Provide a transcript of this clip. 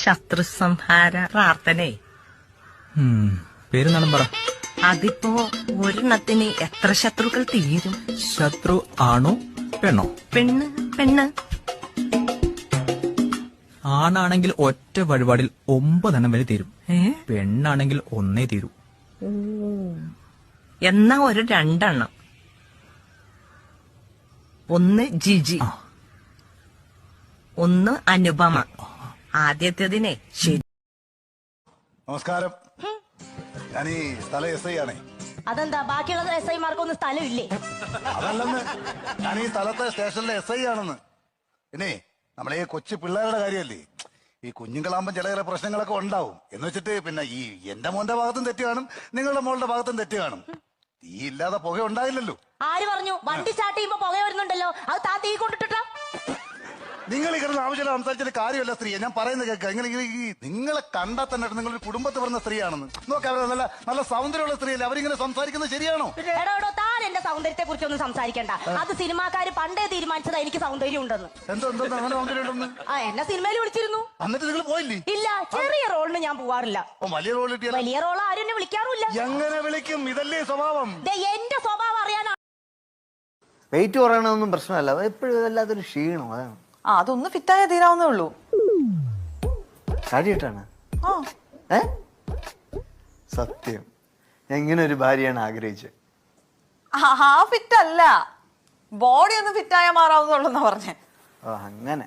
ശത്രുസംഹാര പ്രാർത്ഥനേ. പേരെന്നാണ് പറ. അതിപ്പോ ഒരെണ്ണത്തിന് എത്ര ശത്രുക്കൾ തീരും? ശത്രു ആണോ പെണ്ണോ? പെണ്ണ് പെണ്ണ്. ആണാണെങ്കിൽ ഒറ്റ വഴിപാടിൽ 9 വരെ തീരും. പെണ്ണാണെങ്കിൽ 1 തീരൂ. എന്നാ ഒരു 2. ഒന്ന് ജിജി, ഒന്ന് അനുപമ. ആദ്യത്തേതിനെ ശരി. നമസ്കാരം, ഞാൻ ഈ സ്ഥല എസ് ഐ ആണേ. അതെന്താ ബാക്കിയുള്ള എസ് ഐമാർക്കൊന്നും സ്ഥലമില്ലേ? അതല്ലെന്ന്, ഞാൻ ഈ സ്ഥലത്തെ സ്റ്റേഷനിലെ എസ് ഐ ആണെന്ന്. പിന്നെ നമ്മളെ ഈ കൊച്ചു പിള്ളേരുടെ കാര്യമല്ലേ, ഈ കുഞ്ഞുങ്ങളാകുമ്പോൾ ചില പ്രശ്നങ്ങളൊക്കെ ഉണ്ടാവും. എന്ന് വെച്ചിട്ട് പിന്നെ ഈ എന്റെ മോന്റെ ഭാഗത്തും തെറ്റ് കാണും, നിങ്ങളുടെ മോളുടെ ഭാഗത്തും തെറ്റ് കാണും. തീ ഇല്ലാതെ പുക ഉണ്ടായില്ലല്ലോ. ആര് പറഞ്ഞു? വണ്ടി സ്റ്റാർട്ട് ചെയ്യുമ്പോ പുക വരുന്നുണ്ടല്ലോ, അത് താൻ തീ കൊണ്ടിട്ടാ? നിങ്ങൾ ഈ കിടന്ന് ആവശ്യമില്ല സംസാരിച്ചിട്ട് കാര്യമല്ല സ്ത്രീയെ. ഞാൻ പറയുന്നത് കേൾക്കുക. ഇങ്ങനെ നിങ്ങളെ കണ്ടാൽ തന്നെ നിങ്ങളൊരു കുടുംബത്തിൽ പറഞ്ഞ സ്ത്രീയാണെന്ന് നോക്കാം. അവർ നല്ല നല്ല സൗന്ദര്യമുള്ള സ്ത്രീയല്ലേ, അവരിങ്ങനെ സംസാരിക്കുന്നത് ശരിയാണോ? എടോ താൻ എന്റെ സൗന്ദര്യത്തെ കുറിച്ചൊന്നും സംസാരിക്കണ്ട. അത് സിനിമാക്കാര് പണ്ടേ തീരുമാനിച്ചതാ എനിക്ക് സൗന്ദര്യം ഉണ്ടെന്ന്. എന്തോ അങ്ങനെ സൗന്ദര്യം ഉണ്ടെന്ന്? എന്നെ സിനിമയിൽ വിളിച്ചിരുന്നു. എന്നിട്ട് നിങ്ങൾ പോയില്ലേ? ഇല്ല, ചെറിയ റോളിന് ഞാൻ പോവാറില്ല. വലിയ റോൾ കിട്ടിയ വലിയ റോൾ ആരും എന്നെ വിളിക്കാറുമില്ല. എങ്ങനെ വിളിക്കും? ഇതല്ലേ സ്വഭാവം. എന്റെ സ്വഭാവം അറിയാനാ. വെയിറ്റ് പറയണതൊന്നും പ്രശ്നമല്ല, എപ്പോഴും വല്ലാത്തൊരു ക്ഷീണം. അതാണ്. അതൊന്ന് ഫിറ്റായ തീരാവുന്നേ ഉള്ളൂ. ചാടിയിട്ടാണ് സത്യം. എങ്ങനെ ഒരു ഭാര്യയാണ് ആഗ്രഹിച്ചത്? ഫിറ്റ് അല്ല, ബോഡി ഒന്ന് ഫിറ്റായ മാറാവുന്നുള്ളൂന്നാ പറഞ്ഞേ. അങ്ങനെ